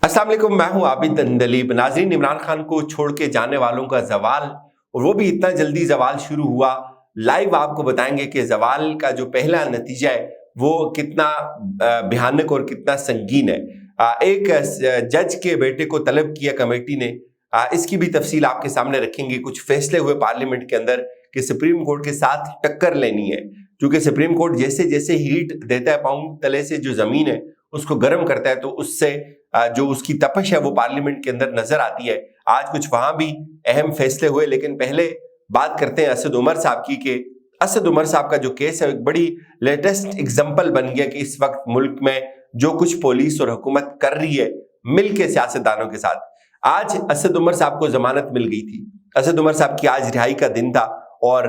अस्सलाम वालेकुम, मैं हूं आबिद अंदलीब। नाज़रीन, इमरान खान को छोड़ के जाने वालों का जवाल, और वो भी इतना जल्दी जवाल शुरू हुआ। लाइव आपको बताएंगे कि जवाल का जो पहला नतीजा है वो कितना भयानक और कितना संगीन है। एक जज के बेटे को तलब किया कमेटी ने, इसकी भी तफसील आपके सामने रखेंगे। कुछ फैसले हुए पार्लियामेंट के अंदर कि सुप्रीम कोर्ट के साथ टक्कर लेनी है, क्योंकि सुप्रीम कोर्ट जैसे जैसे हीट देता है, पाँव तले से जो जमीन है उसको गर्म करता है, तो उससे जो उसकी तपश है वो पार्लियामेंट के अंदर नजर आती है। आज कुछ वहां भी अहम फैसले हुए, लेकिन पहले बात करते हैं असद उमर साहब की। कि असद उमर साहब का जो केस है एक बड़ी लेटेस्ट एग्जांपल बन गया कि इस वक्त मुल्क में जो कुछ पुलिस और हुकूमत कर रही है मिल के सियासतदानों के साथ। आज असद उमर साहब को जमानत मिल गई थी। असद उमर साहब की आज रिहाई का दिन था, और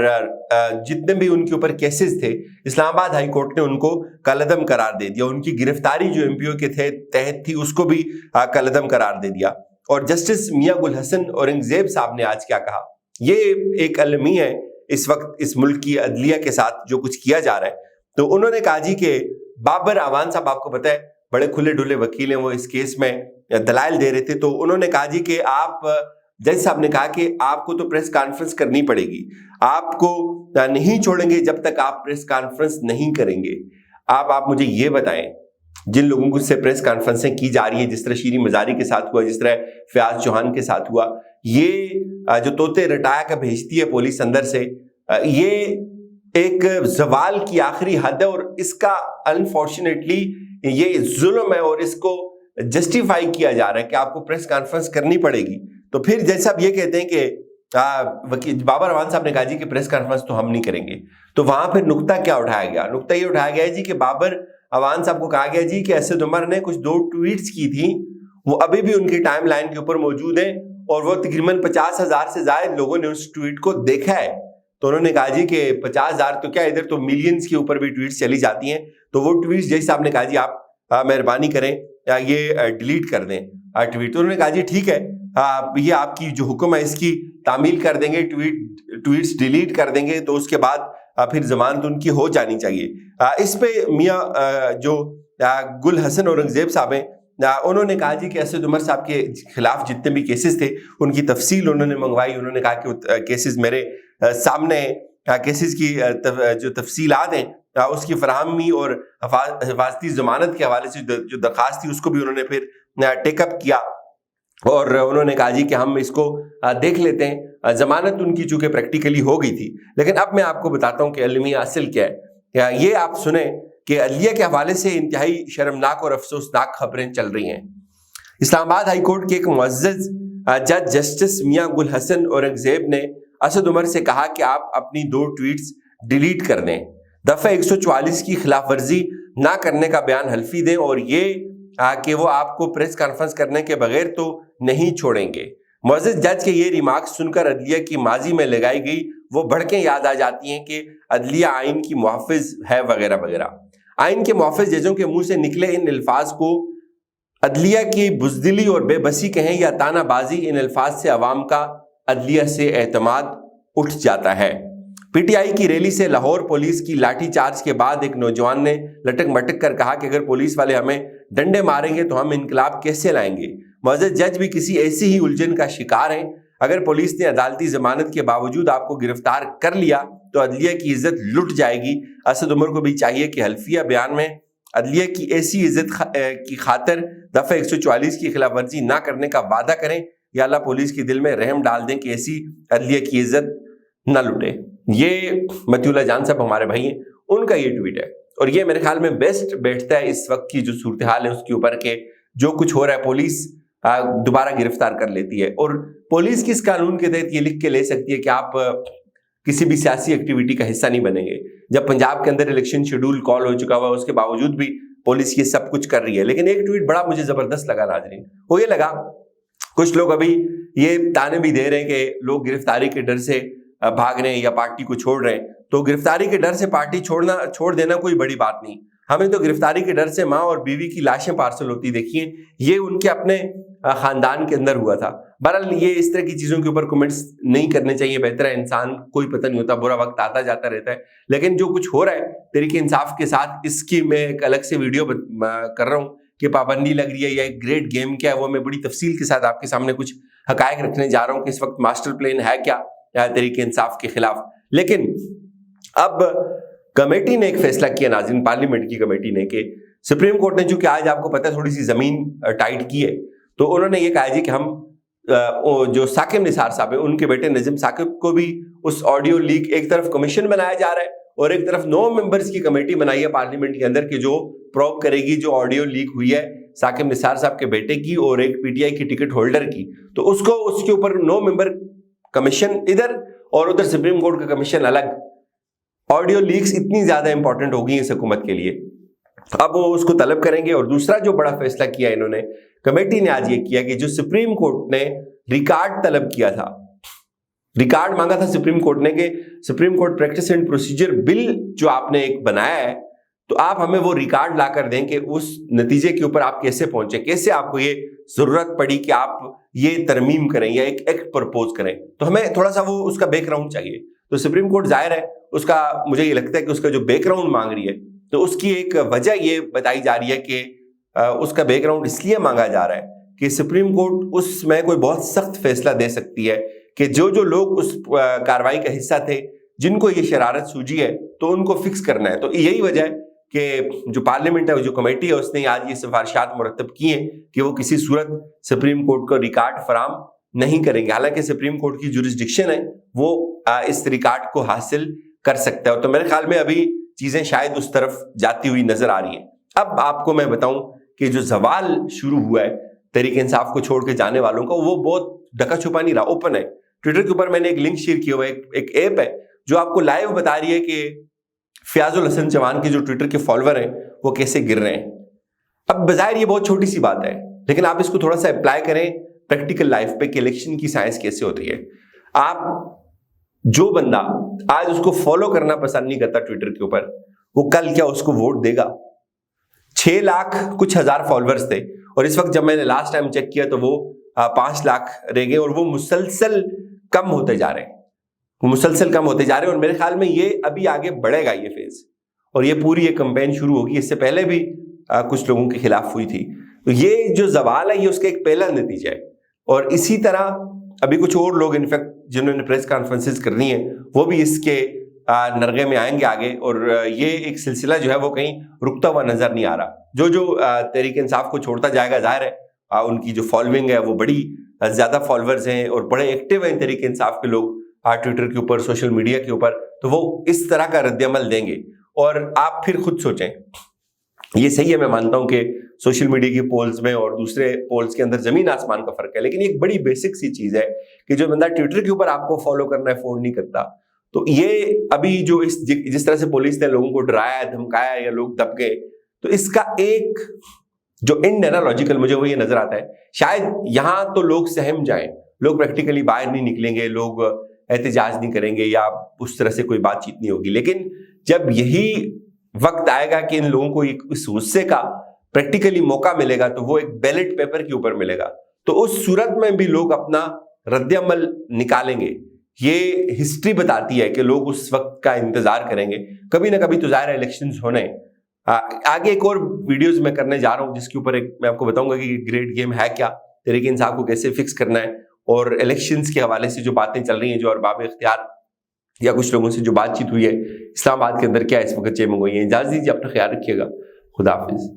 जितने भी उनके ऊपर केसेस थे, इस्लामाबाद हाई कोर्ट ने उनको कलअदम करार दे दिया। उनकी गिरफ्तारी जो एमपीओ के तहत थी उसको भी कलअदम करार दे दिया। और जस्टिस मियां गुल हसन औरंगजेब साहब ने आज क्या कहा, ये एक अलमी है इस वक्त इस मुल्क की अदलिया के साथ जो कुछ किया जा रहा है। तो उन्होंने कहा जी कि बाबर अवान साहब, आपको पता है बड़े खुले डुले वकील हैं, वो इस केस में दलाइल दे रहे थे। तो उन्होंने कहा जी कि जज साहब ने कहा कि आपको तो प्रेस कॉन्फ्रेंस करनी पड़ेगी, आपको नहीं छोड़ेंगे जब तक आप प्रेस कॉन्फ्रेंस नहीं करेंगे। आप मुझे ये बताएं, जिन लोगों से प्रेस कॉन्फ्रेंसें की जा रही है, जिस तरह शीरी मजारी के साथ हुआ, जिस तरह फयाज चौहान के साथ हुआ, ये जो तोते रटाया का भेजती है पुलिस अंदर से, ये एक जवाल की आखिरी हद है। और इसका अनफॉर्चुनेटली ये जुल्म है, और इसको जस्टिफाई किया जा रहा है कि आपको प्रेस कॉन्फ्रेंस करनी पड़ेगी। तो फिर जज साहब ये कहते हैं कि वकील बाबर अवान साहब ने कहा जी कि प्रेस कॉन्फ्रेंस तो हम नहीं करेंगे। तो वहां फिर नुक्ता क्या उठाया गया? नुक्ता ये उठाया गया जी कि बाबर अवान साहब को कहा गया जी कि असद उमर ने कुछ 2 ट्वीट्स की थी, वो अभी भी उनकी टाइम लाइन के ऊपर मौजूद है, और वो तकरीबन 50,000 से ज्यादा लोगों ने उस ट्वीट को देखा है। तो उन्होंने कहा जी कि 50,000 तो क्या, इधर तो मिलियंस के ऊपर भी ट्वीट्स चली जाती हैं। तो वो ट्वीट्स जज साहब ने कहा जी आप मेहरबानी करें ये डिलीट कर दें ट्वीट। तो उन्होंने कहा जी ठीक है, ये आपकी जो हुक्म है इसकी तामील कर देंगे, ट्वीट्स डिलीट कर देंगे, तो उसके बाद फिर जमानत उनकी हो जानी चाहिए। इस पे मियां जो गुल हसन औरंगजेब साहब हैं, उन्होंने कहा जी कि असद उमर साहब के खिलाफ जितने भी केसेस थे उनकी तफसील उन्होंने मंगवाई। उन्होंने कहा कि केसेस मेरे सामने, केसेस की जो तफसीलात हैं उसकी फराहमी और हिफाजती जमानत के हवाले से जो दरखास्त थी उसको भी उन्होंने फिर टेकअप किया। और उन्होंने कहा जी कि हम इसको देख लेते हैं। जमानत उनकी चूंकि प्रैक्टिकली हो गई थी, लेकिन अब मैं आपको बताता हूं कि अलमिया असल क्या है। ये आप सुने कि अदलिया के हवाले से इंतहाई शर्मनाक और अफसोसनाक खबरें चल रही हैं। इस्लामाबाद हाई कोर्ट के एक मुअज़्ज़ज़ जज जस्टिस मियां गुल हसन औरंगजेब ने असद उमर से कहा कि आप अपनी 2 ट्वीट्स डिलीट कर दें, दफा 144 की खिलाफ वर्जी ना करने का बयान हल्फी दें, और ये कि वो आपको प्रेस कॉन्फ्रेंस करने के बगैर तो नहीं छोड़ेंगे। मुअज़्ज़ज़ जज के ये रिमार्क्स सुनकर अदलिया की माजी में लगाई गई वो भड़कें याद आ जाती हैं कि अदलिया आइन की मुहाफ़िज़ है वगैरह वगैरह। आइन के मुहाफ़िज़ जजों के मुंह से निकले इन अल्फाज को अदलिया की बुज़दिली और बेबसी कहें या तानाबाजी, इन अल्फाज से अवाम का अदलिया से एतमाद उठ जाता है। पीटीआई की रैली से लाहौर पुलिस की लाठी चार्ज के बाद एक नौजवान ने लटक मटक कर कहा कि अगर पुलिस वाले हमें डंडे मारेंगे तो हम इनकलाब कैसे लाएंगे। मुअज़्ज़ज़ जज भी किसी ऐसी ही उलझन का शिकार हैं। अगर पुलिस ने अदालती जमानत के बावजूद आपको गिरफ्तार कर लिया तो अदलिया की इज्जत लुट जाएगी। असद उमर को भी चाहिए कि हल्फिया बयान में अदलिया की ऐसी इज्जत की खातिर दफा 144 की खिलाफ वर्जी ना करने का वादा करें, या अल्लाह पुलिस के दिल में रहम डाल दें कि ऐसी अदलिया की इज्जत न लुटे। ये मतिउल्लाह जान साहब हमारे भाई हैं, उनका ये ट्वीट है, और ये मेरे ख्याल में बेस्ट बैठता है इस वक्त की जो सूरत हाल है उसके ऊपर के जो कुछ हो रहा है। पुलिस दोबारा गिरफ्तार कर लेती है, और पुलिस किस कानून के तहत ये लिख के ले सकती है कि आप किसी भी सियासी एक्टिविटी का हिस्सा नहीं बनेंगे, जब पंजाब के अंदर इलेक्शन शेड्यूल कॉल हो चुका हुआ उसके बावजूद भी पुलिस ये सब कुछ कर रही है। लेकिन एक ट्वीट बड़ा मुझे जबरदस्त लगा नाज़रीन, वो ये लगा, कुछ लोग अभी ये ताने भी दे रहे हैं कि लोग गिरफ्तारी के डर से भाग रहे हैं या पार्टी को छोड़ रहे हैं। तो गिरफ्तारी के डर से पार्टी छोड़ देना कोई बड़ी बात नहीं। हमें तो गिरफ्तारी के डर से माँ और बीवी की लाशें पार्सल होती देखिए, ये उनके अपने खानदान के अंदर हुआ था। बहरहाल ये इस तरह की चीजों के ऊपर कमेंट्स नहीं करने चाहिए, बेहतर है, इंसान कोई पता नहीं होता, बुरा वक्त आता जाता रहता है। लेकिन जो कुछ हो रहा है तरीके इंसाफ के साथ, इसकी मैं एक अलग से वीडियो कर रहा हूँ کہ پابندی لگ رہی ہے یا ایک گریٹ گیم کیا ہے، وہ میں بڑی تفصیل کے ساتھ آپ کے سامنے کچھ حقائق رکھنے جا رہا ہوں کہ اس وقت ماسٹر پلان ہے کیا تحریک انصاف کے خلاف۔ لیکن اب کمیٹی نے ایک فیصلہ کیا ناظرین، پارلیمنٹ کی کمیٹی نے، کہ سپریم کورٹ نے چونکہ آج آپ کو پتہ ہے تھوڑی سی زمین ٹائٹ کی ہے، تو انہوں نے یہ کہا جی کہ ہم جو ثاقب نثار صاحب ہیں ان کے بیٹے نظم ثاقب کو بھی اس آڈیو لیک، ایک طرف کمیشن بنایا جا رہا ہے اور ایک طرف 9 ممبرز کی کمیٹی بنائی ہے پارلیمنٹ کے اندر کہ جو پروب کرے گی جو آڈیو لیک ہوئی ہے ثاقب نثار صاحب کے بیٹے کی اور ایک پی ٹی آئی کی ٹکٹ ہولڈر کی، تو اس کے اوپر 9 ممبر کمیشن ادھر اور ادھر سپریم کورٹ کا کمیشن الگ۔ آڈیو لیکس اتنی زیادہ امپورٹنٹ ہو گئی اس حکومت کے لیے، اب وہ اس کو طلب کریں گے۔ اور دوسرا جو بڑا فیصلہ کیا انہوں نے، کمیٹی نے آج یہ کیا کہ جو سپریم کورٹ نے ریکارڈ طلب کیا تھا، ریکارڈ مانگا تھا سپریم کورٹ نے کہ supreme court practice and procedure bill جو آپ نے ایک بنایا ہے تو آپ ہمیں وہ ریکارڈ لا کر دیں کہ اس نتیجے کے اوپر آپ کیسے پہنچے، کیسے آپ کو یہ ضرورت پڑی کہ آپ یہ ترمیم کریں یا ایک ایکٹ پرپوز کریں، تو ہمیں تھوڑا سا وہ اس کا بیک گراؤنڈ چاہیے۔ تو سپریم کورٹ ظاہر ہے اس کا، مجھے یہ لگتا ہے کہ اس کا جو بیک گراؤنڈ مانگ رہی ہے تو اس کی ایک وجہ یہ بتائی جا رہی ہے کہ اس کا بیک گراؤنڈ اس لیے مانگا جا رہا ہے کہ سپریم کورٹ اس میں کوئی بہت سخت فیصلہ دے سکتی ہے کہ جو لوگ اس کارروائی کا حصہ تھے جن کو یہ شرارت سوجی ہے تو ان کو فکس کرنا ہے۔ تو یہی وجہ ہے کہ جو پارلیمنٹ ہے، جو کمیٹی ہے، اس نے آج یہ سفارشات مرتب کی ہیں کہ وہ کسی صورت سپریم کورٹ کو ریکارڈ فراہم نہیں کریں گے، حالانکہ سپریم کورٹ کی جورسڈکشن ہے وہ اس ریکارڈ کو حاصل کر سکتا ہے۔ تو میرے خیال میں ابھی چیزیں شاید اس طرف جاتی ہوئی نظر آ رہی ہیں۔ اب آپ کو میں بتاؤں کہ جو زوال شروع ہوا ہے تحریک انصاف کو چھوڑ کے جانے والوں کا، وہ بہت ڈھکا چھپا نہیں رہا، اوپن ہے۔ ٹویٹر کے اوپر میں نے ایک لنک شیئر کیا ہوا ہے، ایک ایپ ہے جو آپ کو لائیو بتا رہی ہے کہ فیاض الحسن چوہان کے جو ٹویٹر کے فالوور ہیں وہ کیسے گر رہے ہیں۔ اب بظاہر یہ بہت چھوٹی سی بات ہے، لیکن آپ اس کو تھوڑا سا اپلائی کریں پریکٹیکل لائف پہ کہ الیکشن کی سائنس کیسے ہوتی ہے۔ آپ جو بندہ آج اس کو فالو کرنا پسند نہیں کرتا ٹویٹر کے اوپر، وہ کل کیا اس کو ووٹ دے گا؟ 6 لاکھ کچھ ہزار فالوورز تھے اور اس وقت جب میں نے لاسٹ ٹائم چیک کیا تو وہ 5 لاکھ رہ گئے اور وہ مسلسل کم ہوتے جا رہے ہیں، اور میرے خیال میں یہ ابھی آگے بڑھے گا یہ فیز، اور یہ پوری ایک کمپین شروع ہوگی۔ اس سے پہلے بھی کچھ لوگوں کے خلاف ہوئی تھی۔ تو یہ جو زوال ہے یہ اس کا ایک پہلا نتیجہ ہے، اور اسی طرح ابھی کچھ اور لوگ انفیکٹ جنہوں نے پریس کانفرنسز کرنی ہے وہ بھی اس کے نرغے میں آئیں گے آگے، اور یہ ایک سلسلہ جو ہے وہ کہیں رکتا ہوا نظر نہیں آ رہا۔ جو تحریک انصاف کو چھوڑتا جائے گا، ظاہر ہے ان کی جو فالوئنگ ہے وہ بڑی زیادہ فالوورز ہیں اور بڑے ایکٹیو ہیں تحریک انصاف کے لوگ ٹویٹر کے اوپر، سوشل میڈیا کے اوپر، تو وہ اس طرح کا رد عمل دیں گے۔ اور آپ پھر خود سوچیں، یہ صحیح ہے، میں مانتا ہوں کہ سوشل میڈیا کی پولز میں اور دوسرے پولز کے اندر زمین آسمان کا فرق ہے، لیکن ایک بڑی بیسک سی چیز ہے کہ جو بندہ ٹویٹر کے اوپر آپ کو فالو کرنا افورڈ نہیں کرتا، تو یہ ابھی جو جس طرح سے پولیس نے لوگوں کو ڈرایا، دھمکایا یا لوگ دب گئے، تو اس کا ایک جو اینڈ ہے نا لاجیکل، مجھے وہ یہ نظر آتا ہے شاید یہاں تو لوگ سہم جائیں، لوگ پریکٹیکلی باہر نہیں نکلیں گے، لوگ احتجاج نہیں کریں گے یا اس طرح سے کوئی بات چیت نہیں ہوگی، لیکن جب یہی وقت آئے گا کہ ان لوگوں کو اس غصے کا پریکٹیکلی موقع ملے گا تو وہ ایک بیلٹ پیپر کے اوپر ملے گا، تو اس صورت میں بھی لوگ اپنا رد عمل نکالیں گے۔ یہ ہسٹری بتاتی ہے کہ لوگ اس وقت کا انتظار کریں گے، کبھی نہ کبھی تو ظاہر الیکشنز ہونے ہیں۔ آگے ایک اور ویڈیوز میں کرنے جا رہا ہوں جس کے اوپر میں آپ کو بتاؤں گا کہ گریٹ گیم ہے کیا، تحریک انصاف کو کیسے فکس کرنا ہے، اور الیکشنز کے حوالے سے جو باتیں چل رہی ہیں، جو ارباب اختیار یا کچھ لوگوں سے جو بات چیت ہوئی ہے اسلام آباد کے اندر، کیا اس وقت چیمنگ ہوئی ہے۔ اجازت دیجیے، اپنا خیال رکھیے گا، خدا حافظ۔